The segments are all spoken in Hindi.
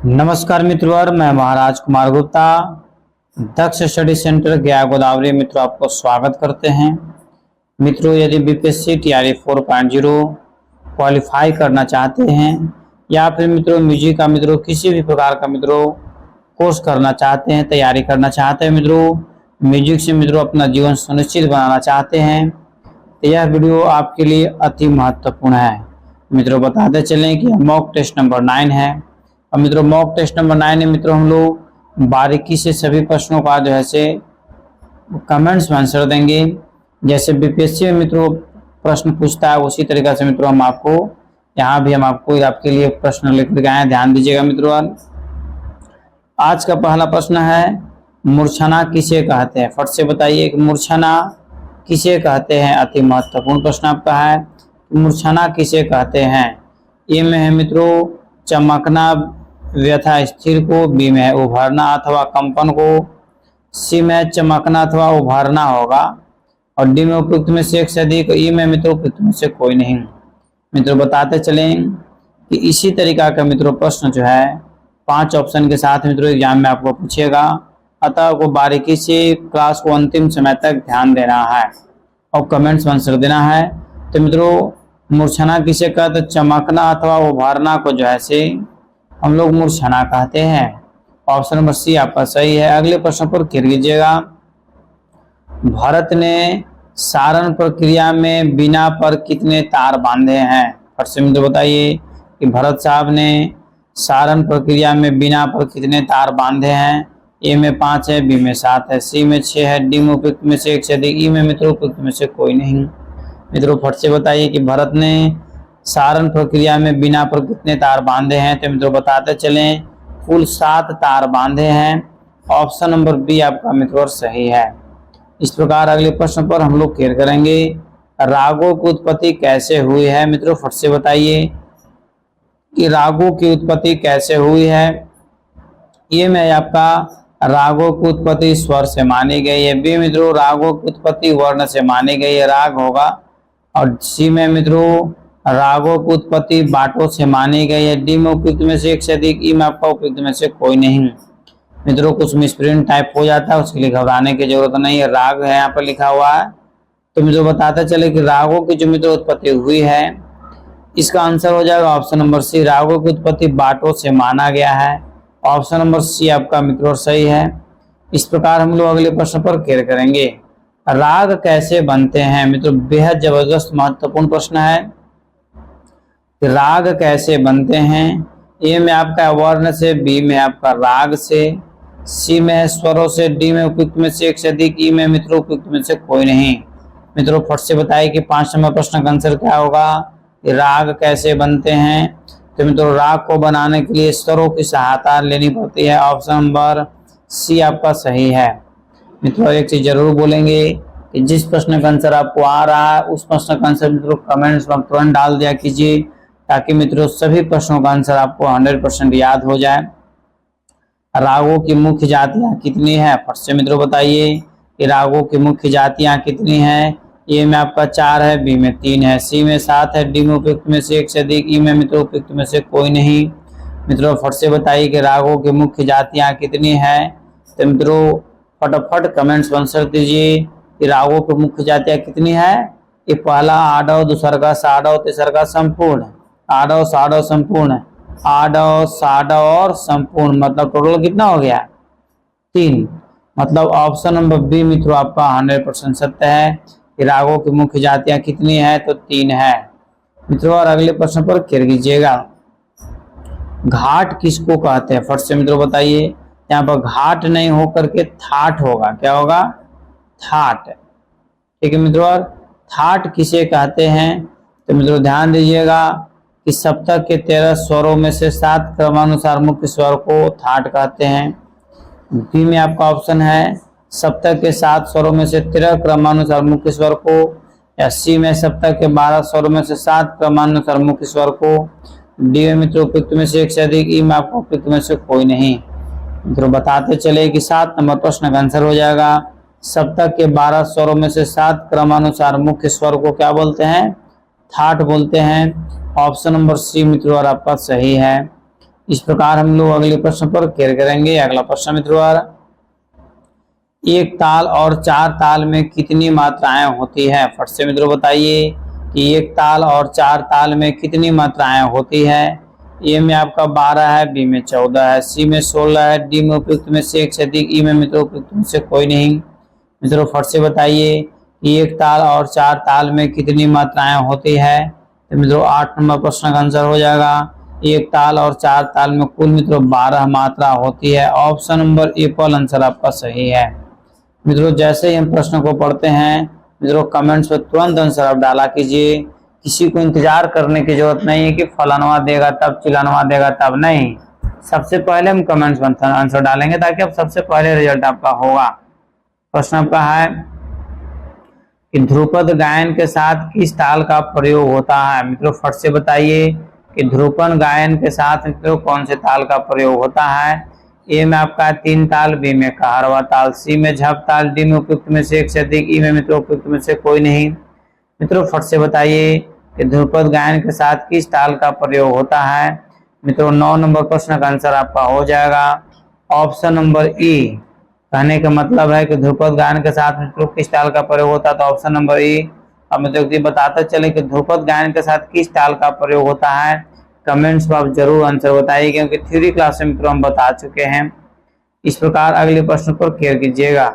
नमस्कार मित्रों और मैं महाराज कुमार गुप्ता दक्ष स्टडी सेंटर गया गोदावरी मित्रों आपको स्वागत करते हैं। मित्रों यदि बीपीएससी टीआरई 4.0 क्वालिफाई करना चाहते हैं या फिर मित्रों म्यूजिक का मित्रों किसी भी प्रकार का मित्रों कोर्स करना चाहते हैं, तैयारी करना चाहते हैं, मित्रों म्यूजिक से मित्रों अपना जीवन सुनिश्चित बनाना चाहते हैं तो यह वीडियो आपके लिए अति महत्वपूर्ण है। मित्रों बताते चलें कि मॉक टेस्ट नंबर 9 है और मित्रों मॉक टेस्ट नंबर 9 में मित्रों हम लोग बारीकी से सभी प्रश्नों का जो है से कमेंट्स में आंसर देंगे। जैसे बीपीएससी में मित्रों प्रश्न पूछता है उसी तरीके से मित्रों हम आपको यहाँ भी हम आपके लिए प्रश्न लेकर के आए। ध्यान दीजिएगा मित्रों। आज का पहला प्रश्न है मूर्छना किसे कहते हैं। फट से बताइए कि मूर्छना किसे कहते हैं। अति महत्वपूर्ण प्रश्न आपका है, मूर्छना किसे कहते हैं। ए में है मित्रों चमकना व्यथा स्थिर को, बी में है उभरना अथवा कंपन को, सी में चमकना अथवा उभरना होगा और डी में उपयुक्त में से एक से अधिक, ई में मित्रों उपयुक्त में से कोई नहीं। मित्रों बताते चलें कि इसी तरीका का मित्रों प्रश्न जो है 5 ऑप्शन के साथ मित्रों एग्जाम में आपको पूछेगा, अतः आपको बारीकी से क्लास को अंतिम समय तक ध्यान देना है और कमेंट्स में आंसर देना है। तो मित्रों मूर्छना किसे कहते, चमकना अथवा उभारना को जो है से हम लोग मूर्छना कहते हैं। ऑप्शन नंबर सी आपका सही है। अगले प्रश्न पर क्लिक कीजिएगा। भरत ने सारण प्रक्रिया में बीना पर कितने तार बांधे हैं। फट से मित्रों बताइए कि भरत साहब ने सारण प्रक्रिया में बीना पर कितने तार बांधे हैं। ए में 5 है, बी में 7 है, सी में 6 है, डी में उपयुक्त में से एक से अधिक, ई में मित्रों उपयुक्त में से कोई नहीं। मित्रों फट से बताइए कि भरत ने सारण प्रक्रिया में बीना पर कितने तार बांधे हैं। तो मित्रों बताते चलें कुल 7 तार बांधे हैं। ऑप्शन नंबर बी आपका मित्रों सही है। इस प्रकार अगले प्रश्न पर हम लोग क्लियर करेंगे। रागों की उत्पत्ति कैसे हुई है। मित्रों फट से बताइए कि रागों की उत्पत्ति कैसे हुई है। ये में आपका रागों की उत्पत्ति स्वर से मानी गई है, बी मित्रों रागों की उत्पत्ति वर्ण से मानी गई है, राग होगा, और सी में मित्रों रागों की उत्पत्ति बाटों से मानी गई है, डी में उपयुक्त में से एक से अधिक, ई में आपका उपयुक्त में से कोई नहीं। मित्रों कुछ मिसप्रिंट टाइप हो जाता है, उसके लिए घबराने की जरूरत नहीं है, राग है यहाँ पर लिखा हुआ है। तो मित्रों बताते चले कि रागों की जो मित्रों उत्पत्ति हुई है इसका आंसर हो जाएगा ऑप्शन नंबर सी, रागों की उत्पत्ति बाटों से माना गया है। ऑप्शन नंबर सी आपका मित्रों सही है। इस प्रकार हम लोग अगले प्रश्न पर क्लियर करेंगे। राग कैसे बनते हैं। मित्रों बेहद जबरदस्त महत्वपूर्ण प्रश्न है। राग कैसे बनते हैं। ए में आपका वर्ण से, बी में आपका राग से, सी में स्वरों से, डी में उपयुक्त में से एक से अधिक, ई में मित्रों उपयुक्त में से कोई नहीं। मित्रों फट से बताइए कि 5 नंबर प्रश्न का आंसर क्या होगा। राग कैसे बनते हैं। तो मित्रों राग को बनाने के लिए स्वरों की सहायता लेनी पड़ती है। ऑप्शन नंबर सी आपका सही है। मित्रों एक चीज जरूर बोलेंगे कि जिस प्रश्न का आंसर आपको आ रहा है उस प्रश्न का आंसर मित्रों कमेंट्स में तुरंत डाल दिया कीजिए, ताकि मित्रों सभी प्रश्नों का आंसर आपको 100% याद हो जाए। रागों की मुख्य जातियां कितनी है। फट से मित्रों बताइए कि रागों की मुख्य जातियां कितनी है। ए में आपका 4 है, बी में 3 है, सी में 7 है, डी में उपयुक्त में से एक से अधिक, ई में मित्रों उपयुक्त में से कोई नहीं। मित्रों फट से बताइए कि रागों की मुख्य जातियां कितनी है। तो मित्रों फटाफट कमेंट्स में आंसर दीजिए कि रागों की मुख्य जातियां कितनी है। ये पहला आडव, दूसरा का साडव, तीसरा का संपूर्ण, आडव साडव संपूर्ण, आडव साडव और संपूर्ण, मतलब टोटल कितना हो गया 3। मतलब ऑप्शन नंबर बी मित्रों आपका 100% सत्य है कि रागों की मुख्य जातियां कितनी है। तो 3 है। मित्रों और अगले प्रश्न पर क्लियर कीजिएगा। घाट किसको कहते हैं। फट से मित्रों बताइए। यहाँ पर घाट नहीं होकर के थाट होगा। क्या होगा थाट। ठीक है मित्रों। और थाट किसे कहते हैं। तो मित्रों ध्यान दीजिएगा कि सप्तक के 13 स्वरों में से 7 क्रमानुसार मुख्य स्वर को थाट कहते हैं। बी में आपका ऑप्शन है सप्तक के 7 स्वरों में से 13 क्रमानुसार मुख्य स्वर को, या सी में सप्तक के 12 स्वरों में से 7 क्रमानुसार मुख्य स्वर को, डी में मित्रों उपयुक्त में से एक से अधिक, ई में आपको उपयुक्त में से कोई नहीं। मित्रों बताते चले कि 7 नंबर प्रश्न का आंसर हो जाएगा सप्तक के 12 स्वरों में से 7 क्रमानुसार मुख्य स्वर को क्या बोलते हैं थाट बोलते हैं। ऑप्शन नंबर सी मित्रों और आपका सही है। इस प्रकार हम लोग अगले प्रश्न पर क्लियर करेंगे। अगला प्रश्न मित्रों, एक ताल और चार ताल में कितनी मात्राएं होती है? फट से मित्रों बताइए कि एक ताल और चार ताल में कितनी मात्राएं होती है? ए में आपका 12 है, बी में 14 है, सी में 16 है, डी में उपयुक्त में से एक से अधिक, ई में मित्रों उपयुक्त में से कोई नहीं। मित्रों फट से बताइए कि एक ताल और चार ताल में कितनी मात्राएं होती है? तो मित्रों 8 नंबर प्रश्न का आंसर हो जाएगा एक ताल और चार ताल में कुल मित्रों 12 मात्रा होती है। ऑप्शन नंबर ए पर आंसर आपका सही है। मित्रों जैसे ही हम प्रश्न को पढ़ते हैं मित्रों कमेंट्स में तुरंत आंसर आप डाला कीजिए। किसी को इंतजार करने की जरूरत नहीं है कि फलानवा देगा तब चिलानवा देगा तब, नहीं, सबसे पहले हम कमेंट्स में आंसर डालेंगे ताकि अब सबसे पहले रिजल्ट आपका होगा। प्रश्न आपका है कि ध्रुपद गायन के साथ किस ताल का प्रयोग होता है? मित्रों फट से बताइए कि ध्रुपद गायन के साथ मित्रों कौन से ताल का प्रयोग होता है? ए में आपका 3 ताल, बी में कहारवा ताल, सी में झप ताल, डी में उपयुक्त में से एक से अधिक, ई में मित्रों उपयुक्त में से कोई नहीं। मित्रों फट से बताइए कि ध्रुपद गायन के साथ किस ताल का प्रयोग होता है? मित्रों 9 नंबर प्रश्न का आंसर आपका हो जाएगा ऑप्शन नंबर ई। कहने का मतलब है कि ध्रुपद गायन के साथ मित्रों किस ताल का प्रयोग होता है? तो ऑप्शन नंबर ई। अब मित्रों बताते चले कि ध्रुपद गायन के साथ किस ताल का प्रयोग होता है। कमेंट्स में आप जरूर आंसर बताइए क्योंकि थ्योरी क्लास में मित्रों हम बता चुके हैं। इस प्रकार अगले प्रश्न पर क्लियर कीजिएगा।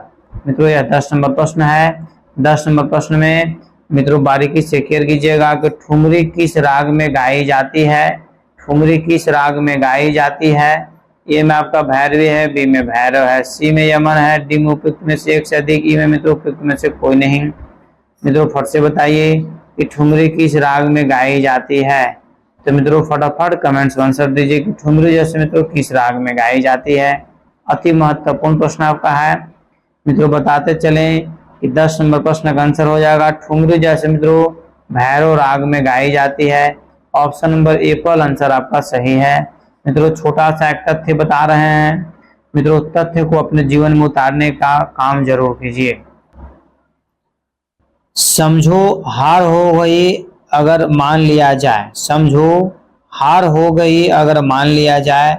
मित्रों यह 10 नंबर प्रश्न है। 10 नंबर प्रश्न में मित्रों बारीकी से क्लियर कीजिएगा कि ठुमरी किस राग में गाई जाती है? ठुमरी किस राग में गाई जाती है? ए में आपका भैरवी है, बी में भैरव है, सी में यमन है, डी में उपयुक्त में से एक से अधिक, ई में मित्रों उपयुक्त में से कोई नहीं। मित्रों फट से बताइए कि ठुमरी किस राग में गाई जाती है? तो मित्रों फटाफट कमेंट्स में आंसर दीजिए कि ठुमरी जैसे मित्रों किस राग में गाई जाती है। अति महत्वपूर्ण प्रश्न आपका है। मित्रों बताते चलें कि 10 नंबर प्रश्न का आंसर हो जाएगा ठुमरी जैसे मित्रों भैरव राग में गाई जाती है। ऑप्शन नंबर ए पर आंसर आपका सही है। मित्रों छोटा सा एक तथ्य बता रहे हैं, मित्रों तथ्य को अपने जीवन में उतारने का काम जरूर कीजिए। समझो हार हो गई अगर मान लिया जाए, समझो हार हो गई अगर मान लिया जाए,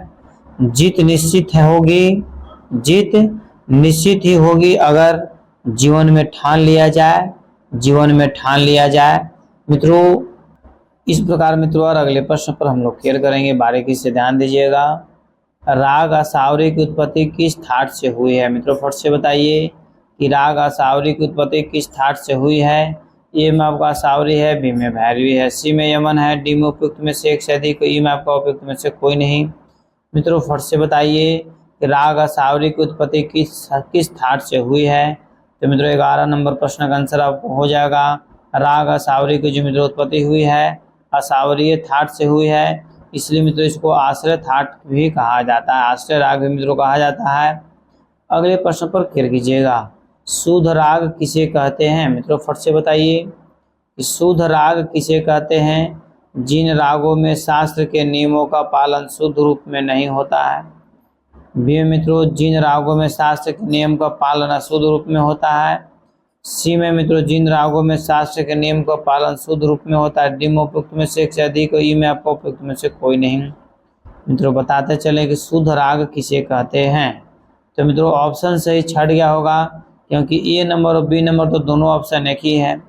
जीत निश्चित होगी, जीत निश्चित ही होगी अगर जीवन में ठान लिया जाए, जीवन में ठान लिया जाए। मित्रों इस प्रकार मित्रों और अगले प्रश्न पर हम लोग क्लियर करेंगे, बारीकी से ध्यान दीजिएगा। राग असावरी की उत्पत्ति किस ठाट से हुई है? मित्रों फट से बताइए कि राग असावरी की उत्पत्ति किस ठाट से हुई है। ए में आपका असावरी है, बी में भैरवी है, सी में यमन है, डी में उपयुक्त में से एक से अधिक, ई में आपका उपयुक्त में से कोई नहीं। मित्रों फट से बताइए कि राग असावरी की उत्पत्ति किस ठाट से हुई है। तो मित्रों 11 नंबर प्रश्न का आंसर आपको हो जाएगा राग असावरी की जो मित्रों उत्पत्ति हुई है असावरीय ठाट से हुई है, इसलिए मित्रों इसको आश्रय ठाट भी कहा जाता है, आश्रय राग भी मित्रों कहा जाता है। अगले प्रश्न पर क्लियर कीजिएगा। शुद्ध राग किसे कहते हैं? मित्रों फट से बताइए कि शुद्ध राग किसे कहते हैं? जिन रागों में शास्त्र के नियमों का पालन शुद्ध रूप में नहीं होता है। बी मित्रों जिन रागों में शास्त्र के नियम का पालन अशुद्ध रूप में होता है। सी में मित्रों जिन रागों में शास्त्र के नियम का पालन शुद्ध रूप में होता है, डी में उपयुक्त में से एक से अधिक, ई में आपको उपयुक्त में से कोई नहीं। मित्रों बताते चले कि शुद्ध राग किसे कहते हैं। तो मित्रों ऑप्शन सही छट गया होगा क्योंकि ए नंबर और बी नंबर तो दोनों ऑप्शन एक ही है।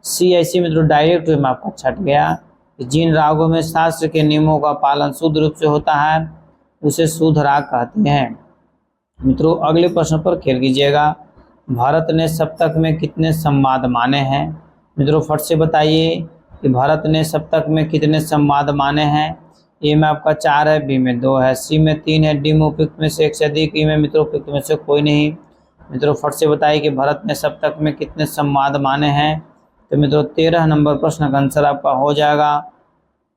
सी ऐसी मित्रों डायरेक्ट वे में आपका छट गया कि जिन रागों में शास्त्र के नियमों का पालन शुद्ध रूप से होता है उसे शुद्ध राग कहते हैं। मित्रों अगले प्रश्न पर खेल कीजिएगा। भारत ने सप्तक में कितने संवाद माने हैं? मित्रों फट से बताइए कि भारत ने सप्तक में कितने संवाद माने हैं। ए में आपका 4 है, बी में 2 है, सी में 3 है, डी में उपयुक्त में से एक से अधिक, ई में मित्रों उपयुक्त में से कोई नहीं। मित्रों फट से बताइए कि भारत ने सप्तक में कितने संवाद माने हैं। तो मित्रों 13 नंबर प्रश्न का आंसर आपका हो जाएगा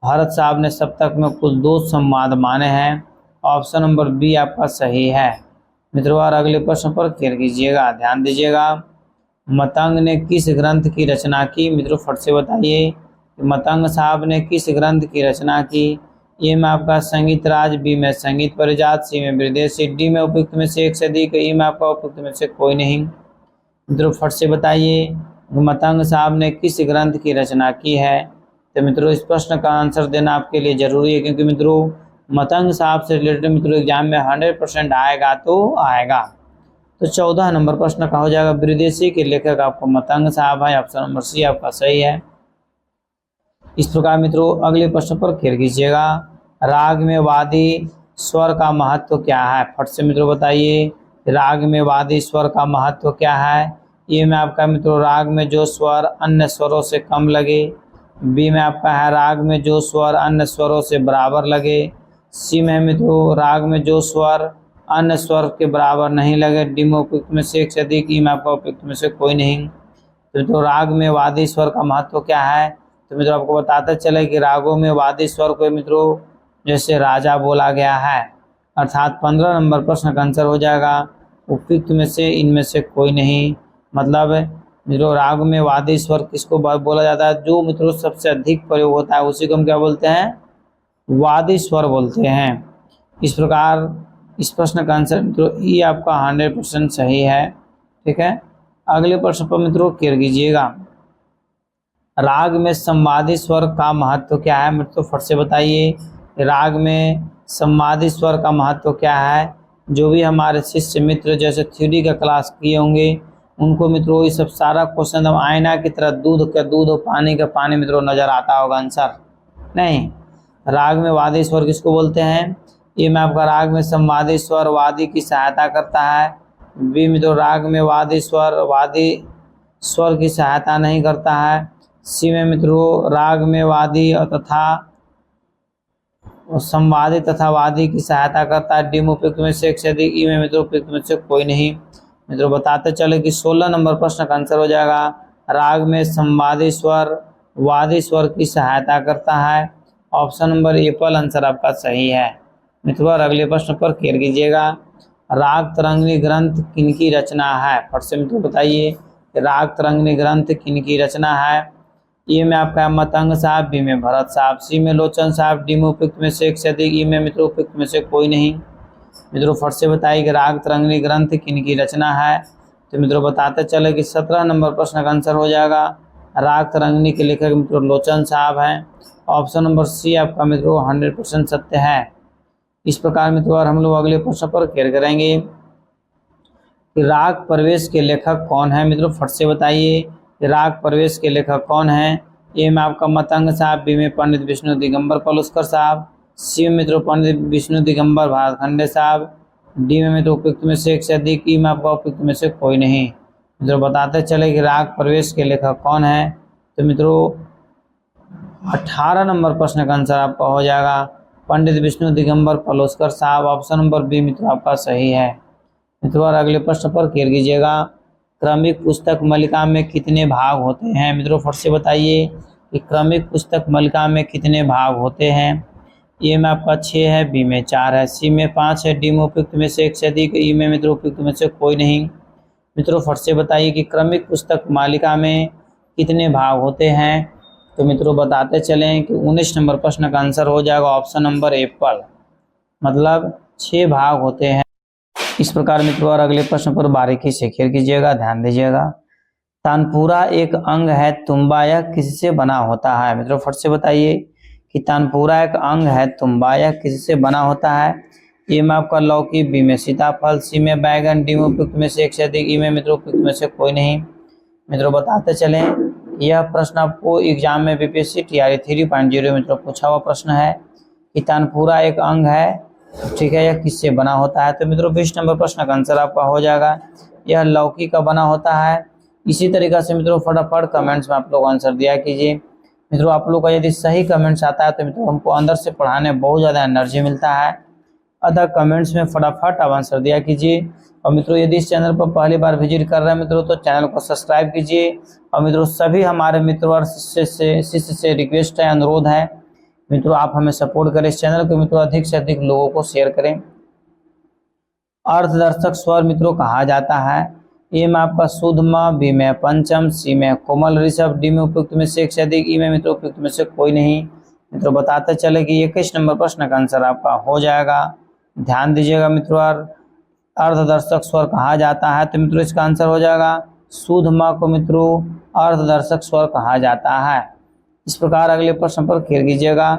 भारत साहब ने सप्तक में कुल 2 संवाद माने हैं। ऑप्शन नंबर बी आपका सही है। मित्रों और अगले प्रश्न पर क्लियर कीजिएगा, ध्यान दीजिएगा। मतंग ने किस ग्रंथ की रचना की? मित्रों फट से बताइए कि मतंग साहब ने किस ग्रंथ की रचना की। ए में आपका संगीत राज, बी में संगीत परिजात, सी में विदेशी, डी में उपयुक्त में से एक से अधिक, ई में आपका उपयुक्त में से कोई नहीं। मित्रों फट से बताइए मतंग साहब ने किस ग्रंथ की रचना की है। तो मित्रों इस प्रश्न का आंसर देना आपके लिए जरूरी है क्योंकि मित्रों मतंग साहब से रिलेटेड मित्रों एग्जाम में 100% आएगा तो आएगा। तो 14 नंबर प्रश्न का हो जाएगा विदेशी के लेखक आपको मतंग साहब है, ऑप्शन नंबर सी आपका सही है। इस प्रकार मित्रों अगले प्रश्न पर खेल कीजिएगा, राग में वादी स्वर का महत्व क्या है? फट से मित्रों बताइए, राग में वादी स्वर का महत्व क्या है? ये में आपका मित्रों राग में जो स्वर अन्य स्वरों से कम लगे। बी में आपका है राग में जो स्वर अन्य स्वरों से बराबर लगे। सी में मित्रों राग में जो स्वर अन्य स्वर के बराबर नहीं लगे। डी में उपयुक्त में से एक से अधिक। ई में आपका उपयुक्त में से कोई नहीं। तो राग में वादी स्वर का महत्व क्या है? तो मित्रों आपको बताते चले कि रागों में वादी स्वर को मित्रों जैसे राजा बोला गया है, अर्थात 15 नंबर प्रश्न का आंसर हो जाएगा उपयुक्त में से इनमें से कोई नहीं। मतलब मित्रों राग में वादी स्वर किसको बोला जाता है? जो मित्रों सबसे अधिक प्रयोग होता है उसी को हम क्या बोलते हैं? वादी स्वर बोलते हैं। इस प्रकार इस प्रश्न का आंसर मित्रों ई आपका 100% सही है। ठीक है, अगले प्रश्न पर मित्रों केयर कीजिएगा, राग में संवादी स्वर का महत्व क्या है? मित्रों फट से बताइए, राग में संवादी स्वर का महत्व क्या है? जो भी हमारे शिष्य मित्र जैसे थ्योरी का क्लास किए होंगे उनको मित्रों ये सब सारा क्वेश्चन आईना की तरह दूध का दूध और पानी का पानी मित्रों नजर आता होगा आंसर नहीं। राग में वादी स्वर किसको बोलते हैं? ये में आपका राग में संवादी स्वर वादी की सहायता करता है। बी मित्रों राग में वादी स्वर की सहायता नहीं करता है। सी में मित्रों राग में वादी तथा संवादी तथा वादी की सहायता करता है। डी में उपयुक्त में से एक से अधिक। ई में मित्रों उपयुक्त में से कोई नहीं। मित्रों बताते चले कि 16 नंबर प्रश्न का आंसर हो जाएगा, राग में संवादी स्वर वादी स्वर की सहायता करता है। ऑप्शन नंबर एप्पल आंसर आपका सही है। मित्रों अगले प्रश्न पर केयर कीजिएगा, राग तरंगिणी ग्रंथ किनकी रचना है? फट से मित्रों बताइए, राग तरंगिणी ग्रंथ किनकी रचना है? ए में आपका मतंग साहब, बी में भरत साहब, सी में लोचन साहब, डी में उपयुक्त में से एक से अधिक। ई में मित्रों उपयुक्त में से कोई नहीं। मित्रों फट से बताइए कि राग तरंगिणी ग्रंथ किनकी रचना है? तो मित्रों बताते चले कि 17 नंबर प्रश्न का आंसर हो जाएगा, राग तरंगिणी के लेखक मित्रों लोचन साहब हैं। ऑप्शन नंबर सी आपका मित्रों 100% सत्य है। इस प्रकार मित्रों और हम लोग अगले प्रश्न पर केयर करेंगे कि राग प्रवेश के लेखक कौन है? मित्रों फट से बताइए, राग प्रवेश के लेखक कौन है? ए में आपका मतंग साहब, बी में पंडित विष्णु दिगंबर पलुस्कर साहब, सी में मित्रों पंडित विष्णु दिगंबर भारतखंडे साहब, डी में मित्रों उपयुक्त में से एक से अधिक। ई में आपका उपयुक्त में से कोई नहीं। मित्रों बताते चले कि राग प्रवेश के लेखक कौन है? तो मित्रों 18 नंबर प्रश्न का आंसर आपका हो जाएगा पंडित विष्णु दिगंबर पलुस्कर साहब। ऑप्शन नंबर बी मित्रों आपका सही है। मित्रों और अगले प्रश्न पर केयर कीजिएगा, क्रमिक पुस्तक मालिका में कितने भाग होते हैं? मित्रों फट से बताइए कि क्रमिक पुस्तक मालिका में कितने भाग होते हैं? ए में आपका 6 है, बी में 4 है, सी में 5 है, डी में उपयुक्त में से एक से अधिक। ई में मित्रों उपयुक्त में से कोई नहीं। मित्रों फट से बताइए कि क्रमिक पुस्तक मालिका में कितने भाग होते हैं? तो मित्रों बताते चलें कि 19 नंबर प्रश्न का आंसर हो जाएगा ऑप्शन नंबर एप्पल, मतलब 6 भाग होते हैं। इस प्रकार मित्रों और अगले प्रश्न पर बारीकी से खेल कीजिएगा, ध्यान दीजिएगा, तानपुरा एक अंग है, तुम्बा यह किससे बना होता है? मित्रों फट से बताइए कि तानपुरा एक अंग है, तुम्बा यह किससे बना होता है? ए में आपका लौकी, बी में सीताफल, सी में बैगन, डी में उपयुक्त में से एक से अधिक। ई में मित्रों उपयुक्त में से कोई नहीं। मित्रों बताते चलें, यह प्रश्न आपको एग्जाम में बीपीएससी टीआरई 3.0 मित्रों पूछा हुआ प्रश्न है कि तानपुरा एक अंग है, ठीक है, यह किससे बना होता है? तो मित्रों 20 नंबर प्रश्न का आंसर आपका हो जाएगा, यह लौकी का बना होता है। इसी तरीके से मित्रों फटाफट कमेंट्स में आप लोग आंसर दिया कीजिए। मित्रों आप लोग का यदि सही कमेंट्स आता है तो मित्रों हमको अंदर से पढ़ाने बहुत ज़्यादा एनर्जी मिलता है। अतः कमेंट्स में फटाफट आप आंसर दिया कीजिए। और मित्रों यदि इस चैनल पर पहली बार विजिट कर रहे हैं मित्रों तो चैनल को सब्सक्राइब कीजिए। और मित्रों सभी हमारे मित्रों और शिष्य से रिक्वेस्ट है, अनुरोध है, मित्रों आप हमें सपोर्ट करें, इस चैनल को मित्रों अधिक से अधिक लोगों को शेयर करें। अर्धदर्शक स्वर मित्रों कहा जाता है, ए में आपका शुद्ध म, बी में पंचम, सी में कोमल ऋषभ, डी में उपयुक्त में से एक से अधिक। ई में मित्रों उपयुक्त में से कोई नहीं। मित्रों बताते चले कि 21 नंबर प्रश्न का आंसर आपका हो जाएगा। ध्यान दीजिएगा मित्रों, अर्धदर्शक स्वर कहा जाता है तो मित्रों इसका आंसर हो जाएगा शुद्ध म को मित्रों अर्धदर्शक स्वर कहा जाता है। इस प्रकार अगले प्रश्न पर खेल कीजिएगा,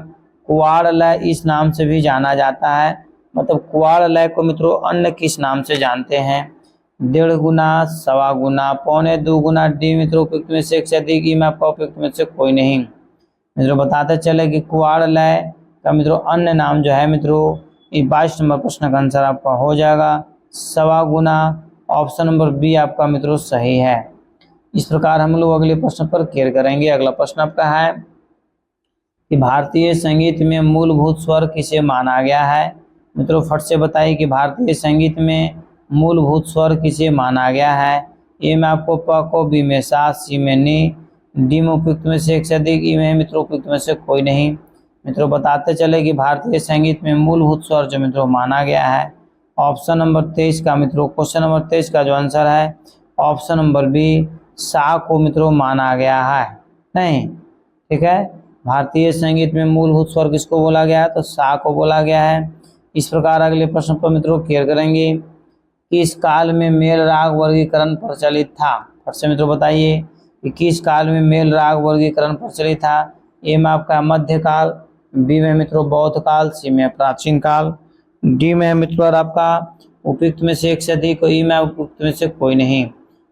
कुवाड़ लय इस नाम से भी जाना जाता है। मतलब कुवाड़ लय को मित्रों अन्य किस नाम से जानते हैं? 1.5 गुना, सवा गुना, पौने 2 गुना, डी मित्रों उपयुक्त में से एक से अधिक, ई में आपका उपयुक्त में से कोई नहीं। मित्रों बताते चले कि कुवाड़ लय का मित्रों अन्य नाम जो है मित्रों, 22 नंबर प्रश्न का आंसर आपका हो जाएगा सवा गुना। ऑप्शन नंबर बी आपका मित्रों सही है। इस प्रकार हम लोग अगले प्रश्न पर क्लियर करेंगे। अगला प्रश्न आपका है कि भारतीय संगीत में मूलभूत स्वर किसे माना गया है? मित्रों फट से बताइए कि भारतीय संगीत में मूलभूत स्वर किसे माना गया है? ए में आपको प को, बी में सा, सी में नी, डी में उपयुक्त में से एक से अधिक, ई में मित्रों उपयुक्त में से कोई नहीं। मित्रों बताते चले कि भारतीय संगीत में मूलभूत स्वर जो मित्रों माना गया है ऑप्शन नंबर 23 का मित्रों, क्वेश्चन नंबर 23 का जो आंसर है ऑप्शन नंबर बी सा को मित्रों माना गया है। नहीं, ठीक है, भारतीय संगीत में मूलभूत स्वर किसको बोला गया है? तो सा को बोला गया है। इस प्रकार अगले प्रश्न पर मित्रों क्लियर करेंगे। किस काल में मेल राग वर्गीकरण प्रचलित था? फिर से मित्रों बताइए कि किस काल में मेल राग वर्गीकरण प्रचलित था? ए में आपका मध्यकाल, बी में मित्रों बौद्ध काल, सी में प्राचीन काल, डी में मित्रों आपका उपयुक्त में से एक से अधिक, ई में उपयुक्त में से कोई नहीं।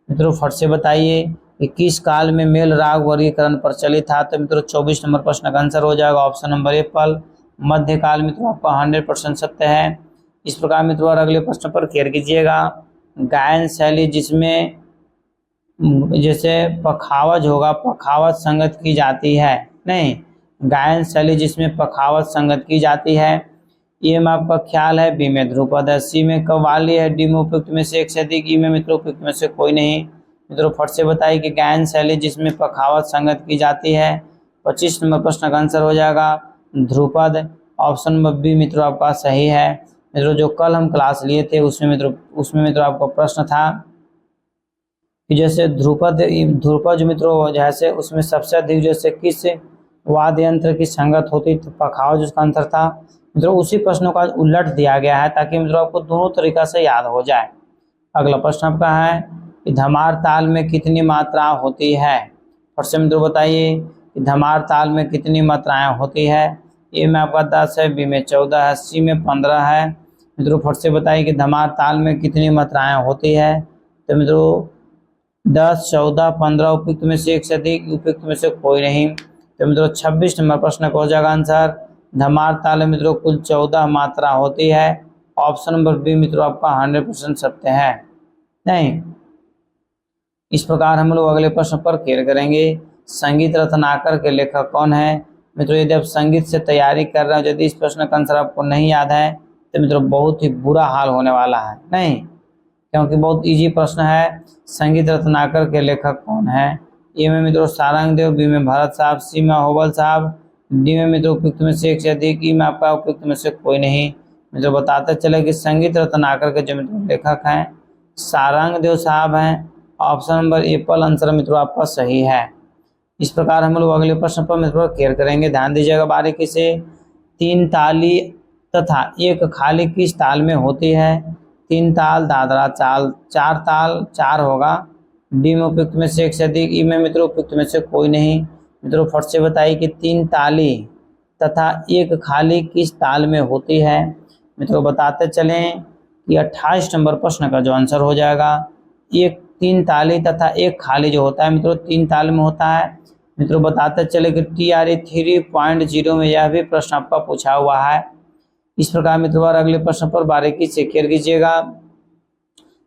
मित्रों फट से बताइए कि किस काल में मेल राग वर्गीकरण प्रचलित था? तो मित्रों 24 नंबर प्रश्न का आंसर हो जाएगा ऑप्शन नंबर एप्पल, मध्यकाल मित्रों आपका 100% सत्य है। इस प्रकार मित्रों और अगले प्रश्न पर क्लियर कीजिएगा। गायन शैली जिसमें जैसे पखावज होगा, पखावज संगत की जाती है। नहीं, गायन शैली जिसमें पखावज संगत की जाती है। ए में आपका ख्याल है, बी में ध्रुपद है, सी में कव्वाली है, डी में उपयुक्त में से एक से अधिक, ई में मित्रों उपयुक्त में से कोई नहीं। मित्रों फट से बताइए कि गायन शैली जिसमें पखावज संगत की जाती है। 25 नंबर प्रश्न का आंसर हो जाएगा ध्रुपद, ऑप्शन नंबर बी मित्रों आपका सही है। मित्रों जो कल हम क्लास लिए थे उसमें मित्रों आपका प्रश्न था कि जैसे ध्रुपद जो मित्रों जैसे उसमें सबसे अधिक जैसे किस वाद्य यंत्र की संगत होती, तो पखावज उसका आंसर था। मित्रों उसी प्रश्नों का उलट दिया गया है ताकि मित्रों आपको दोनों तरीका से याद हो जाए। अगला प्रश्न आपका है कि धमार ताल में कितनी मात्रा होती है? फिर से मित्रों बताइए कि धमार ताल में कितनी मात्राएं होती है? ए में आपका 10 है, बी में 14 है, सी में 15 है। मित्रों फट से बताइए कि धमार ताल में कितनी मात्राएं होती है? तो मित्रों 10, 14, 15 उपयुक्त में से एक से अधिक, उपयुक्त में से कोई नहीं। तो मित्रों 26 नंबर प्रश्न का हो जाएगा आंसर धमार ताल में मित्रों कुल 14 मात्रा होती है। ऑप्शन नंबर बी मित्रों आपका 100% सत्य है। नहीं, इस प्रकार हम लोग अगले प्रश्न पर क्लियर करेंगे। संगीत रत्नाकर के लेखक कौन है? मित्रों यदि आप संगीत से तैयारी कर रहे हो, यदि इस प्रश्न का आंसर आपको नहीं याद है तो मित्रों बहुत ही बुरा हाल होने वाला है। नहीं, क्योंकि बहुत इजी प्रश्न है। संगीत रत्नाकर के लेखक कौन है? ए में मित्रों सारंग देव, बी में भरत साहब, सी में होबल साहब, डी में मित्रों उपयुक्त में से एक से अधिक, ई में आपका उपयुक्त में से कोई नहीं। मित्रों बताते चले कि संगीत रत्नाकर के जो मित्रों लेखक हैं सारंग देव साहब हैं। ऑप्शन नंबर एप्पल आंसर मित्रों आपका सही है। इस प्रकार हम लोग अगले प्रश्न पर मित्रों क्लियर करेंगे। ध्यान दीजिएगा बारीकी से। 3 ताली तथा एक खाली किस ताल में होती है? 3 ताल दादरा चाल, 4 ताल 4 होगा, डी में उपयुक्त में से एक से अधिक, ई में मित्रों उपयुक्त में से कोई नहीं। मित्रों फट से बताइए कि 3 ताली तथा एक खाली किस ताल में होती है? मित्रों बताते चलें कि 28 नंबर प्रश्न का जो आंसर हो जाएगा एक 3 ताली तथा एक खाली जो होता है मित्रों 3 ताल में होता है। मित्रों बताते चले कि TRE 3.0 में यह भी प्रश्न आपका पूछा हुआ है। इस प्रकार मित्रों अगले प्रश्न पर बारीकी से क्लियर कीजिएगा।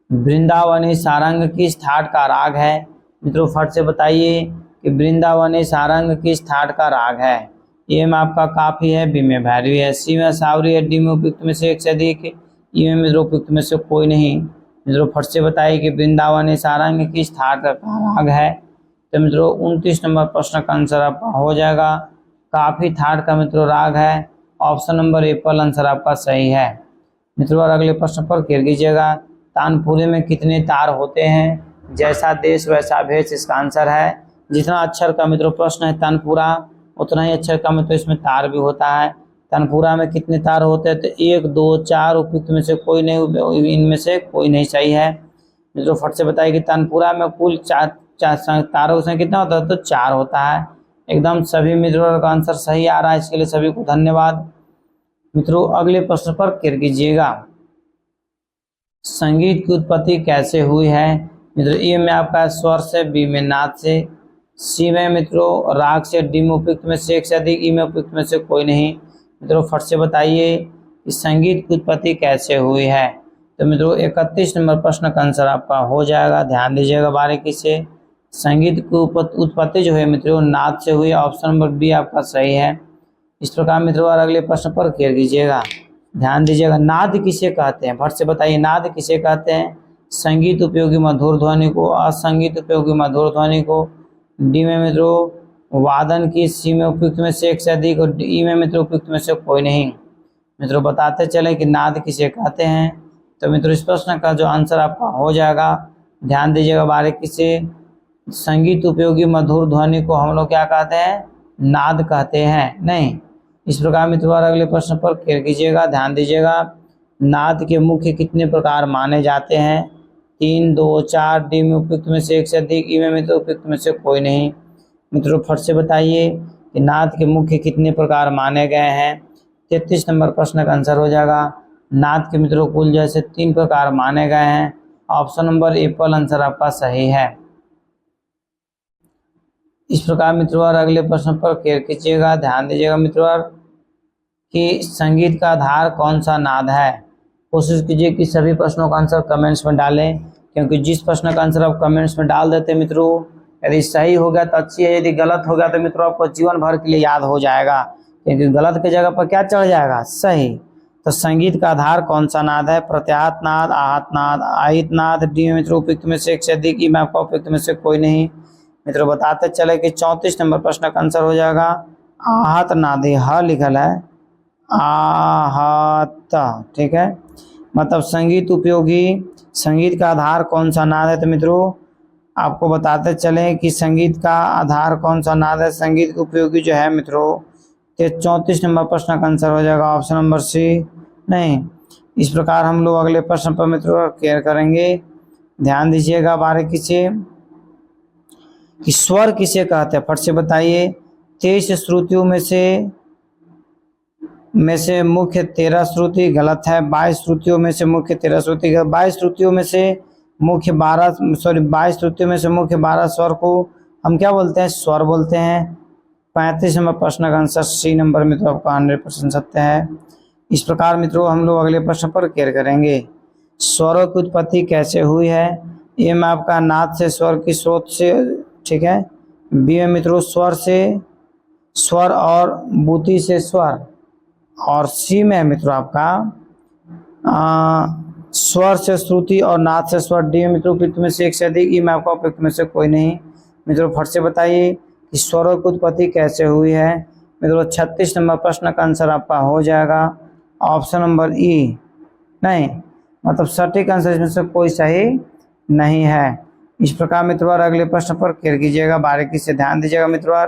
वृंदावनी सारंग किस ठाट का राग है? मित्रों फट से बताइए कि वृंदावनी सारंग किस ठाट का राग है? ए में आपका काफी है, बी में भैरवी है, सी में सावरी है, डी में उपयुक्त में से एक से अधिक, ई में मित्रों उपयुक्त में से कोई नहीं। मित्रों फट से बताइए कि वृंदावनी सारंग किस ठाट का राग है? तो मित्रों 29 नंबर प्रश्न का आंसर आपका हो जाएगा काफी ठाट का मित्रों राग है। ऑप्शन नंबर एप्पल आंसर आपका सही है। मित्रों और अगले प्रश्न पर क्लियर कीजिएगा। तानपुरे में कितने तार होते हैं? जैसा देश वैसा भेष इसका आंसर है। जितना अक्षर का मित्रों प्रश्न है तानपुरा उतना ही अक्षर का मित्रों इसमें तार भी होता है। तानपुरा में कितने तार होते हैं? तो 1, 2, 4 उपयुक्त में से कोई नहीं, इनमें से कोई नहीं सही है। मित्रों फट से बताइए कि तानपुरा में कुल 4 तारों की संख्या कितना होता है? तो 4 होता है। एकदम सभी मित्रों का आंसर सही आ रहा है, इसके लिए सभी को धन्यवाद। मित्रों अगले प्रश्न पर क्लिक कीजिएगा। संगीत की उत्पत्ति कैसे हुई है? मित्रों ए में आपका स्वर से, बी में नाद से, सी में मित्रों राग से, डी में उपयुक्त में से एक से अधिक, ई में उपयुक्त में से कोई नहीं। मित्रों फट से बताइए कि संगीत की उत्पत्ति कैसे हुई है। तो मित्रों 31 नंबर प्रश्न का आंसर आपका हो जाएगा, ध्यान दीजिएगा बारीकी से। संगीत की उत्पत्ति जो है मित्रों नाद से हुई, ऑप्शन नंबर बी आपका सही है। इस प्रकार मित्रों और अगले प्रश्न पर क्लिक कीजिएगा, ध्यान दीजिएगा। नाद किसे कहते हैं? फट से बताइए नाद किसे कहते हैं? संगीत उपयोगी मधुर ध्वनि को, असंगीत उपयोगी मधुर ध्वनि को, डी में मित्रों वादन की, सी में उपयुक्त में से एक से अधिक और ई में मित्रों उपयुक्त में से कोई नहीं। मित्रों बताते चले कि नाद किसे कहते हैं। तो मित्रों इस प्रश्न का जो आंसर आपका हो जाएगा, ध्यान दीजिएगा बारीकी से। संगीत उपयोगी मधुर ध्वनि को हम लोग क्या कहते हैं? नाद कहते हैं। नहीं, इस प्रकार मित्रों अगले प्रश्न पर क्लिक कीजिएगा, ध्यान दीजिएगा। नाद के मुख्य कितने प्रकार माने जाते हैं? 3, 2, 4, डी में उपयुक्त में से एक से अधिक, ई में मित्रों उपयुक्त में से कोई नहीं। मित्रों फट से बताइए कि नाद के मुख्य कितने प्रकार माने गए हैं। 33 नंबर प्रश्न का आंसर हो जाएगा। नाद के मित्रों कुल जैसे 3 प्रकार माने गए हैं, ऑप्शन नंबर एप्पल आंसर आपका सही है। इस प्रकार मित्रों अगले प्रश्न पर क्लिक कीजिएगा, ध्यान दीजिएगा मित्रों कि संगीत का आधार कौन सा नाद है। कोशिश कीजिए कि सभी प्रश्नों का आंसर कमेंट्स में डालें, क्योंकि जिस प्रश्न का आंसर आप कमेंट्स में डाल देते हैं मित्रों, यदि सही हो गया तो अच्छी है, यदि गलत हो गया तो मित्रों आपको जीवन भर के लिए याद हो जाएगा, क्योंकि गलत की जगह पर क्या चढ़ जाएगा? सही। तो संगीत का आधार कौन सा नाद है? प्रत्याहत नाद, आहत नाद, आहित नाद, डी में मित्रों उपयुक्त में से एक से अधिक, ई में आपका उपयुक्त में से कोई नहीं। मित्रों बताते चले कि 34 नंबर प्रश्न का आंसर हो जाएगा आहत नाद, ह लिखल है आहत, ठीक है। मतलब संगीत उपयोगी, संगीत का आधार कौन सा नाद है? तो मित्रों आपको बताते चले कि संगीत का आधार कौन सा नाद है। संगीत उपयोगी जो है मित्रों, तो 34 नंबर प्रश्न का आंसर हो जाएगा ऑप्शन नंबर सी। नहीं, इस प्रकार हम लोग अगले प्रश्न पर मित्रों केयर करेंगे, ध्यान दीजिएगा बारीकी से कि स्वर किसे कहते हैं। फट से बताइए। 23 श्रुतियों में से मुख्य 13 श्रुति गलत है। 22 श्रुतियों में से मुख्य 13 श्रुति, 22 श्रुतियों में से मुख्य 22 श्रुतियों में से मुख्य 12 स्वर को हम क्या बोलते हैं? स्वर बोलते हैं। 35 नंबर प्रश्न का आंसर सी नंबर मित्रों आपका 100% सत्य है। इस प्रकार मित्रों हम लोग अगले प्रश्न पर केयर करेंगे। स्वरों की उत्पत्ति कैसे हुई है? ए में आपका नाद से, स्वर की स्रोत से, ठीक है। बी में मित्रों स्वर से, स्वर और बूती से स्वर, और सी में मित्रों आपका स्वर से श्रुति और नाद से स्वर, डी में मित्रों उपयुक्त में से एक से अधिक, ई में आपका उपयुक्त में से कोई नहीं। मित्रों फट से बताइए कि स्वरों की उत्पत्ति कैसे हुई है। मित्रों 36 नंबर प्रश्न का आंसर आपका हो जाएगा ऑप्शन नंबर ई। नहीं, मतलब सटीक आंसर इसमें से कोई सही नहीं है। इस प्रकार मित्रों अगले प्रश्न पर क्लिक कीजिएगा, बारीकी से ध्यान दीजिएगा मित्रों।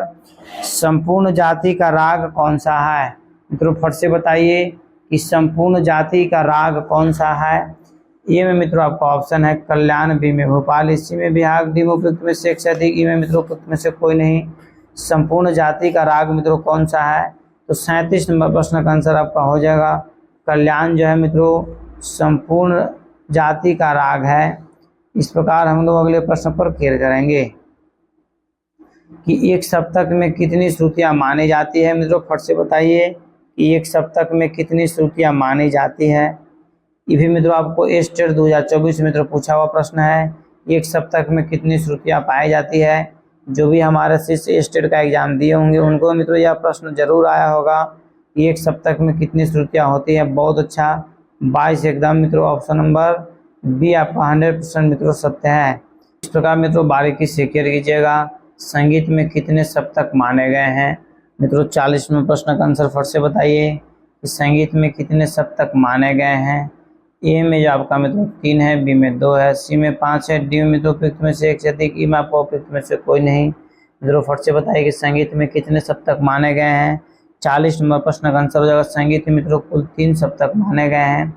संपूर्ण जाति का राग कौन सा है? मित्रों फट से बताइए कि संपूर्ण जाति का राग कौन सा है। ए में मित्रों आपका ऑप्शन है कल्याण, बी में भोपाल, सी में बिहार, डी में उपयुक्त में से एक से अधिक, ई में मित्रों उपयुक्त में से कोई नहीं। संपूर्ण जाति का राग मित्रों कौन सा है? तो 37 नंबर प्रश्न का आंसर आपका हो जाएगा कल्याण जो है मित्रों संपूर्ण जाति का राग है। इस प्रकार हम लोग अगले प्रश्न पर क्लियर करेंगे कि एक सप्तक में कितनी श्रुतियां मानी जाती है। मित्रों फट से बताइए कि एक सप्तक में कितनी श्रुतियां मानी जाती है। ये भी मित्रों आपको स्टेट 2024 मित्रों पूछा हुआ प्रश्न है। एक सप्तक में कितनी श्रुतियां पाई जाती है। जो भी हमारे शिष्य स्टेट का एग्जाम दिए होंगे उनको मित्रों यह प्रश्न जरूर आया होगा कि एक सप्तक में कितनी श्रुतियां होती है। बहुत अच्छा, 22 एकदम मित्रों ऑप्शन नंबर बी आपका 100% मित्रों सत्य है। इस प्रकार मित्रों बारीकी से क्लियर कीजिएगा। संगीत में कितने सप्तक माने गए हैं। मित्रों 40वें प्रश्न का आंसर फट से बताइए कि संगीत में कितने सप्तक माने गए हैं। ए में जो आपका मित्रों 3 है, बी में 2 है, सी में 5 है, डी में मित्रों उपयुक्त में से एक से अधिक, ई में आपको उपयुक्त में से कोई नहीं। मित्रों फट से बताइए कि संगीत में कितने सप्तक माने गए हैं। 40 नंबर प्रश्न का आंसर हो जाएगा संगीत में मित्रों कुल 3 सप्तक माने गए हैं।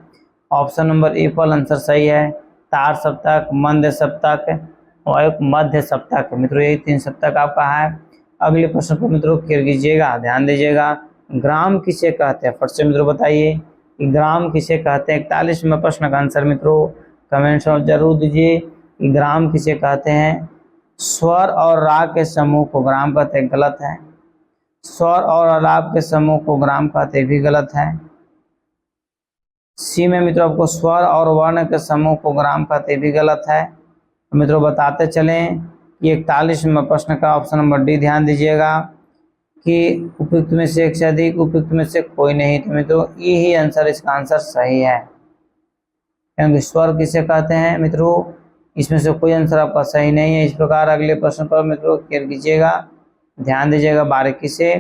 ऑप्शन नंबर ए पर आंसर सही है। तार सप्तक, मंद सप्तक और एक मध्य सप्तक। मित्रों यही 3 सप्तक आपका है। अगले प्रश्न पर मित्रों क्लियर कीजिएगा, ध्यान दीजिएगा। ग्राम किसे कहते हैं, फट से मित्रों बताइए कि ग्राम किसे कहते हैं। 41वें प्रश्न का आंसर मित्रों कमेंट्स में जरूर दीजिए कि ग्राम किसे कहते हैं। स्वर और राग के समूह को ग्राम कहते हैं, गलत है। स्वर और आलाप के समूह को ग्राम कहते भी गलत है। सी में मित्रों आपको स्वर और वर्ण के समूह को ग्राम कहते भी गलत है। तो मित्रों बताते चलें कि 41वें प्रश्न का ऑप्शन नंबर डी ध्यान दीजिएगा कि उपयुक्त में से एक से अधिक, उपयुक्त में से कोई नहीं। तो मित्रों ये ही आंसर, इसका आंसर सही है, क्योंकि स्वर किसे कहते हैं मित्रों, इसमें से कोई आंसर आपका सही नहीं है। इस प्रकार अगले प्रश्न पर मित्रों क्लियर कीजिएगा, ध्यान दीजिएगा बारीकी से।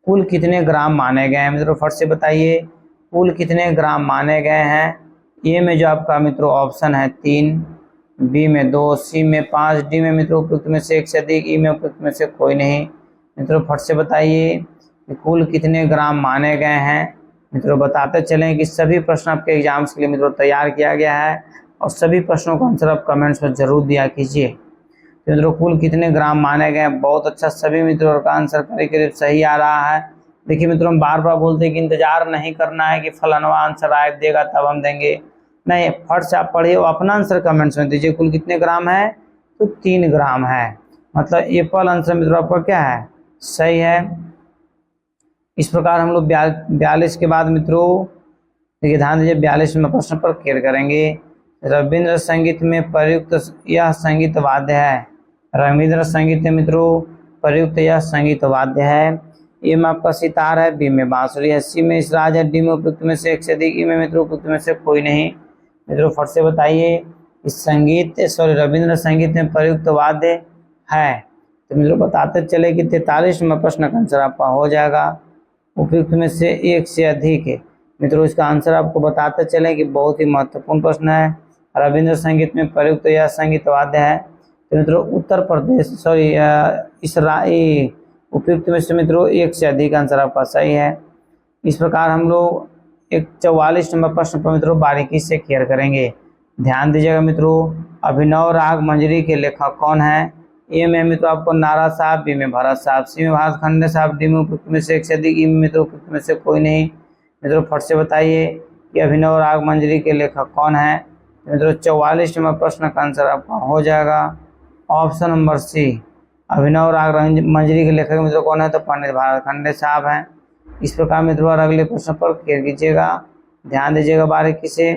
कुल कितने ग्राम माने गए हैं मित्रों, फट से बताइए कुल कितने ग्राम माने गए हैं। ए में जो आपका मित्रों ऑप्शन है 3, बी में 2, सी में 5, डी में मित्रों उपयुक्त में से एक से अधिक, ई में उपयुक्त में से कोई नहीं। मित्रों फट से बताइए कि कुल कितने ग्राम माने गए हैं। मित्रों बताते चलें कि सभी प्रश्न आपके एग्जाम्स के लिए मित्रों तैयार किया गया है और सभी प्रश्नों का आंसर आप कमेंट्स में जरूर दिया कीजिए। तो मित्रों कुल कितने ग्राम माने गए, बहुत अच्छा, सभी मित्रों का आंसर करीब सही आ रहा है। देखिए मित्रों हम बार बार बोलते हैं कि इंतजार नहीं करना है कि फलाना आंसर आए देगा तब हम देंगे, नहीं, फट से आप पढ़िए, अपना आंसर कमेंट्स में दीजिए। कुल कितने ग्राम है, तो 3 ग्राम है, मतलब एप्पल आंसर मित्रों आपका क्या है, सही है। इस प्रकार हम लोग 42 के बाद मित्रों देखिए ध्यान दीजिए 42वें प्रश्न पर क्लियर करेंगे। रविंद्र संगीत में प्रयुक्त यह संगीत वाद्य है। रविंद्र संगीत में मित्रों प्रयुक्त यह संगीत वाद्य है। ए में आपका सितार है, बी में बांसुरी है, सी में इसराज है, डी में उपयुक्त में से एक से अधिक, ई में मित्रों उपयुक्त में से कोई नहीं। मित्रों फट से बताइए इस रविंद्र संगीत में प्रयुक्त वाद्य है। तो मित्रों बताते चले कि 43वें प्रश्न का आंसर आपका हो जाएगा उपयुक्त में से एक से अधिक है। मित्रों इसका आंसर आपको बताते चले कि बहुत ही महत्वपूर्ण प्रश्न है। रविंद्र संगीत में प्रयुक्त यह संगीत वाद्य है। तो मित्रों उत्तर प्रदेश इसराइल उपयुक्त में से मित्रों एक से अधिक आंसर आपका सही है। इस प्रकार हम लोग एक 44 नंबर प्रश्न पर मित्रों बारीकी से क्लियर करेंगे, ध्यान दीजिएगा मित्रों। अभिनव राग मंजरी के लेखक कौन है। ए में मित्रों आपको नाराज साहब, बी में भरत साहब, सी में भारत खंडे साहब, डी में उपयुक्त में से एक से अधिक, ई में मित्रों उपयुक्त में से कोई नहीं। मित्रों फट से बताइए कि अभिनव राग मंजरी के लेखक कौन है। मित्रों 44 नंबर प्रश्न का आंसर आपका हो जाएगा ऑप्शन नंबर सी, अभिनव राग मंजरी के लेखक मित्रों कौन है, तो पंडित भारत खंडे साहब हैं। इस प्रकार मित्रों अगले प्रश्न पर क्लियर कीजिएगा, ध्यान दीजिएगा बारीकी से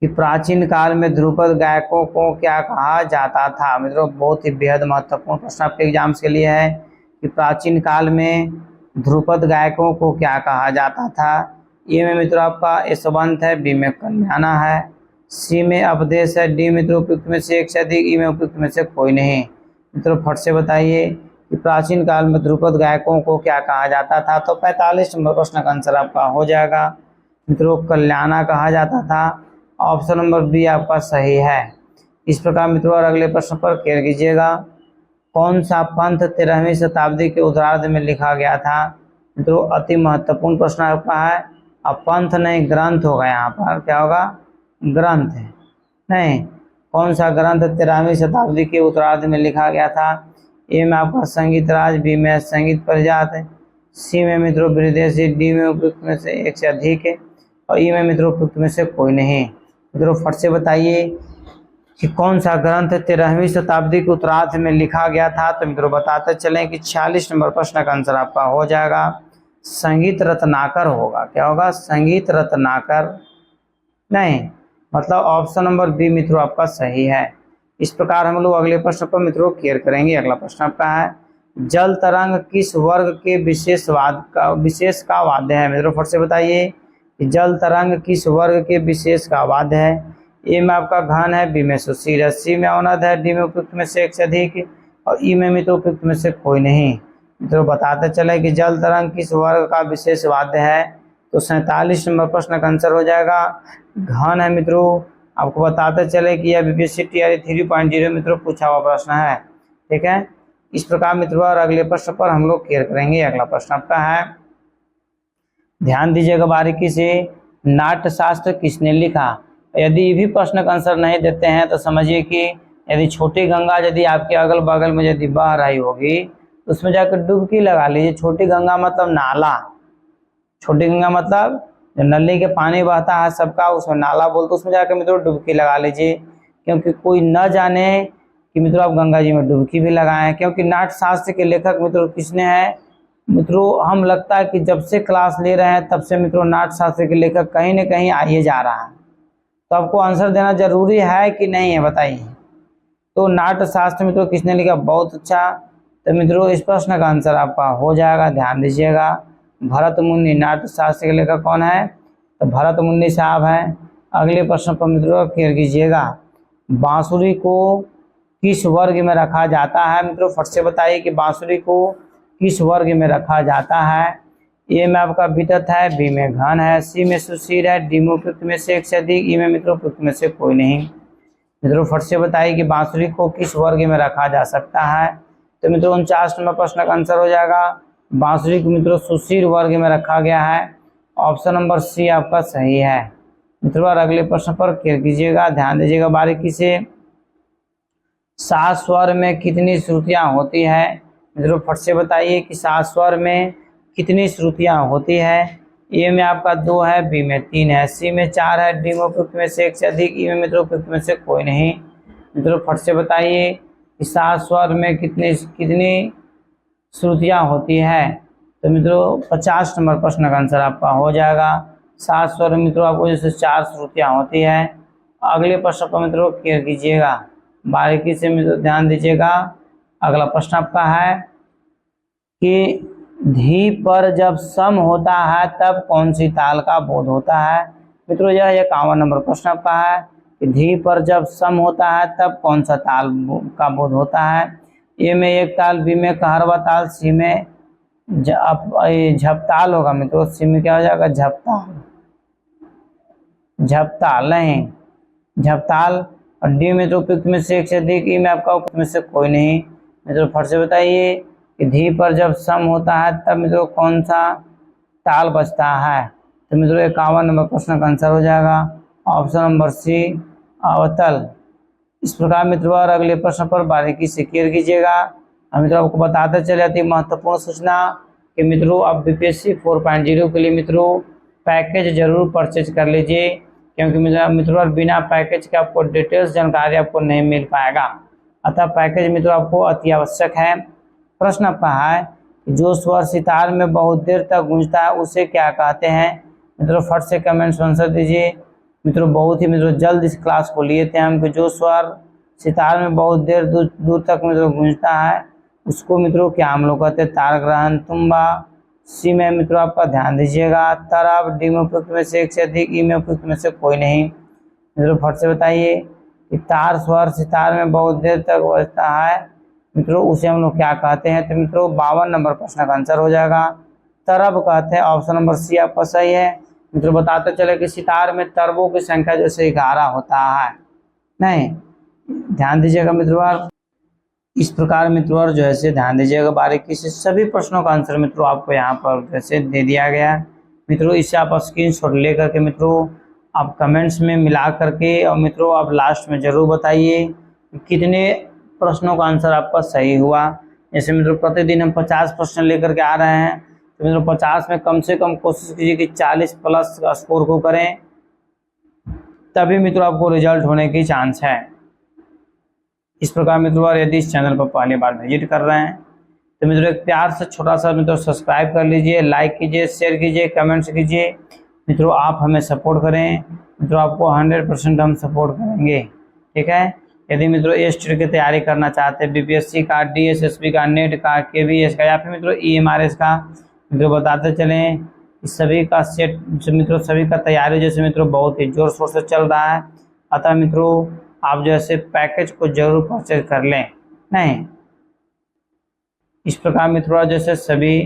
कि प्राचीन काल में ध्रुपद गायकों को क्या कहा जाता था। मित्रों बहुत ही बेहद महत्वपूर्ण प्रश्न आपके एग्जाम्स के लिए है कि प्राचीन काल में ध्रुपद गायकों को क्या कहा जाता था। ए में मित्रों आपका यशवंत है, बी में कल्याणा है, सी में अपदेश है, डी मित्रों उपयुक्त में से एक से अधिक, ई में उपयुक्त में से कोई नहीं। मित्रों फट से बताइए कि प्राचीन काल में ध्रुपद गायकों को क्या कहा जाता था। तो 45 नंबर प्रश्न का आंसर आपका हो जाएगा मित्रों कल्याणा कहा जाता था। ऑप्शन नंबर बी आपका सही है। इस प्रकार मित्रों और अगले प्रश्न पर क्लियर कीजिएगा, कौन सा पंथ 13वीं शताब्दी के उत्तरार्ध में लिखा गया था। मित्रों अति महत्वपूर्ण प्रश्न आपका है। अब पंथ नहीं ग्रंथ होगा, यहाँ पर क्या होगा, ग्रंथ है, नहीं, कौन सा ग्रंथ 13वीं शताब्दी के उत्तरार्ध में लिखा गया था। ए में आपका संगीत राज, बी में संगीत परिजात है, सी में मित्रों विदेशी, डी में उपयुक्त में से एक से अधिक है और ई में मित्रों उपयुक्त में से कोई नहीं। मित्रों फट से बताइए कि कौन सा ग्रंथ 13वीं शताब्दी के उत्तरार्ध में लिखा गया था। तो मित्रों बताते चलें कि 46 नंबर प्रश्न का आंसर आपका हो जाएगा संगीत रत्नाकर होगा। क्या होगा, संगीत रत्नाकर, नहीं, मतलब ऑप्शन नंबर बी मित्रों आपका सही है। इस प्रकार हम लोग अगले प्रश्न पर मित्रों क्लियर करेंगे। अगला प्रश्न आपका है, जल तरंग किस वर्ग के विशेष का वाद्य है। मित्रों फट से बताइए कि जल तरंग किस वर्ग के विशेष का वाद्य है। ए में आपका घन है, बी में सुशील है, सी में औनद है, डी में उपयुक्त में से एक से अधिक और ई में मित्रों उपयुक्त में से कोई नहीं। मित्रों बताते चले कि जल तरंग किस वर्ग का विशेष वाद्य है। तो 47 नंबर प्रश्न का आंसर हो जाएगा घन है। मित्रों आपको बताते चले कि यह बीपीएससी टीआरई 3.0 मित्रों पूछा हुआ प्रश्न है, ठीक है। इस प्रकार मित्रों और अगले प्रश्न पर हम लोग क्लियर करेंगे। अगला प्रश्न आपका है, ध्यान दीजिएगा बारीकी से, नाट्य शास्त्र किसने लिखा। यदि भी प्रश्न का आंसर नहीं देते हैं तो समझिए कि यदि छोटी गंगा यदि आपके अगल बगल में यदि बह रही होगी तो उसमें जाकर डुबकी लगा लीजिए। छोटी गंगा मतलब नाला, छोटी गंगा मतलब जो नली के पानी बहता है सबका, उसमें नाला बोलते, उसमें जाकर मित्रों डुबकी लगा लीजिए। क्योंकि कोई न जाने कि मित्रों आप गंगा जी में डुबकी भी लगाएं। क्योंकि नाट्यशास्त्र के लेखक मित्रों किसने हैं मित्रों, हम लगता है कि जब से क्लास ले रहे हैं तब से मित्रों नाट्यशास्त्र के लेखक कहीं न कहीं आइए जा रहा है। तो आपको आंसर देना जरूरी है कि नहीं है बताइए। तो नाट्यशास्त्र मित्रों किसने लिखा, बहुत अच्छा। तो मित्रों इस प्रश्न का आंसर आपका हो जाएगा, ध्यान दीजिएगा, भरत मुनि। नाट्यशास्त्र के लेखक कौन है, तो भरत मुनि साहब हैं। अगले प्रश्न पर मित्रों क्लियर कीजिएगा, बांसुरी को किस वर्ग में रखा जाता है। मित्रों फट से बताइए कि बांसुरी को किस वर्ग में रखा जाता है। ए में आपका वितत है, बी में घन है, सी में सुशीर है, डी में उपयुक्त में से एक से अधिक, ई में मित्रों उपयुक्त में से कोई नहीं। मित्रों फट से बताइए कि बांसुरी को किस वर्ग में रखा जा सकता है। तो मित्रों 49 नंबर प्रश्न का आंसर हो जाएगा, बांसुरी को मित्रों सुशीर वर्ग में रखा गया है। ऑप्शन नंबर सी आपका सही है। मित्रों अगले प्रश्न पर क्लियर कीजिएगा, ध्यान दीजिएगा बारीकी से। 7 स्वर में कितनी श्रुतियां होती है। मित्रों फट से बताइए कि 7 स्वर में कितनी श्रुतियां होती है। ए में आपका 2 है, बी में 3 है, सी में 4 है, डी में उपयुक्त में से एक से अधिक, ई में मित्रों उपयुक्त में से कोई नहीं। मित्रों फट से बताइए कि 7 स्वर में कितनी श्रुतियां होती है। तो मित्रों 50 नंबर प्रश्न का आंसर आपका हो जाएगा। 7 स्वर मित्रों आपको जैसे 4 श्रुतियां होती है। अगले प्रश्न पर मित्रों क्लियर कीजिएगा, बारीकी से मित्रों ध्यान दीजिएगा। अगला प्रश्न आपका है कि धी पर जब सम होता है तब कौन सी ताल का बोध होता है। मित्रों यह 51 नंबर प्रश्न आपका है कि धी पर जब सम होता है तब कौन सा ताल का बोध होता है। ए में एक ताल, बी में कहरवा ताल, सी में झपताल होगा। मित्रों सी में क्या हो जाएगा, झपताल, झपताल नहीं झपताल। और डी में तो उपयुक्त में से एक से अधिक, ई में आपका उपयुक्त में से कोई नहीं। मित्रों फट से बताइए कि धी पर जब सम होता है तब मित्रों कौन सा ताल बचता है। तो मित्रों 51 नंबर प्रश्न का आंसर हो जाएगा ऑप्शन नंबर सी, अवतल। इस प्रकार मित्रों और अगले प्रश्न पर बारीकी से क्लियर कीजिएगा। मित्रों आपको बताते चले जाती है महत्वपूर्ण सूचना कि मित्रों आप बीपीएससी 4.0 के लिए मित्रों पैकेज जरूर परचेज कर लीजिए। क्योंकि मित्रों बिना पैकेज के आपको डिटेल्स जानकारी आपको नहीं मिल पाएगा, अतः पैकेज मित्रों आपको अति आवश्यक है। प्रश्न आपका है जो स्वर सितार में बहुत देर तक गूंजता है उसे क्या कहते हैं। मित्रों फट से कमेंट्स आंसर दीजिए। मित्रों बहुत ही मित्रों जल्द इस क्लास को लिए थे हम कि जो स्वर सितार में बहुत देर दूर तक मित्रों गूंजता है उसको मित्रों क्या हम लोग कहते हैं, तार ग्रहण, तुम्बा। सी में मित्रों आपका ध्यान दीजिएगा, तरब। डी में उपयुक्त में से एक से अधिक, ई में उपयुक्त में से कोई नहीं। मित्रों फट से बताइए कि तार स्वर सितार में बहुत देर तक बजता है मित्रों उसे हम लोग क्या कहते हैं। तो मित्रों 52 नंबर प्रश्न का आंसर हो जाएगा, तरब कहते हैं। ऑप्शन नंबर सी आपका सही है। मित्रों बताते चले कि सितार में तरबों की संख्या जैसे 11 होता है, नहीं ध्यान दीजिएगा मित्रों। इस प्रकार मित्रों जो है ध्यान दीजिएगा बारीकी से, सभी प्रश्नों का आंसर मित्रों आपको यहाँ पर जैसे दे दिया गया है। मित्रों इससे आप स्क्रीनशॉट ले करके मित्रों आप कमेंट्स में मिला करके और मित्रों आप लास्ट में जरूर बताइए कितने प्रश्नों का आंसर आपका सही हुआ। जैसे मित्रों प्रतिदिन हम 50 प्रश्न लेकर के आ रहे हैं, तो मित्रों 50 में कम से कम कोशिश कीजिए कि 40 प्लस का स्कोर को करें, तभी मित्रों आपको रिजल्ट होने की चांस है। इस प्रकार मित्रों यदि इस चैनल पर पहली बार विजिट कर रहे हैं तो मित्रों एक प्यार से छोटा सा मित्रों सब्सक्राइब कर लीजिए, लाइक कीजिए, शेयर कीजिए, कमेंट्स कीजिए। मित्रों आप हमें सपोर्ट करें, मित्रों आपको 100% हम सपोर्ट करेंगे, ठीक है। यदि मित्रों एस्टेट की तैयारी करना चाहते हैं, बीपीएससी का, डीएसएसबी का, नेट का, केवीएस का या फिर मित्रों ईएमआरएस का, मित्रों बताते चलें इस सभी का सेट मित्रों सभी का तैयारी जैसे मित्रों बहुत ही जोर शोर से चल रहा है। अतः मित्रों आप जैसे पैकेज को जरूर परचेज कर लें, नहीं इस प्रकार मित्रों जैसे सभी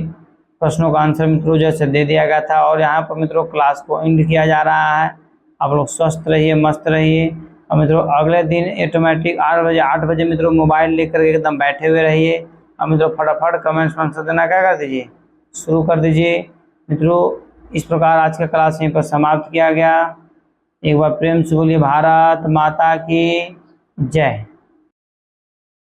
प्रश्नों का आंसर मित्रों जैसे दे दिया गया था और यहाँ पर मित्रों क्लास को एंड किया जा रहा है। आप लोग स्वस्थ रहिए, मस्त रहिए और मित्रों अगले दिन ऑटोमेटिक 8 बजे मित्रों मोबाइल लेकर एकदम बैठे हुए रहिए और मित्रों फटाफट कमेंट्स में आंसर देना क्या कर दीजिए, शुरू कर दीजिए। मित्रों इस प्रकार आज का क्लास यहीं पर समाप्त किया गया। एक बार प्रेम से बोलिए भारत माता की जय।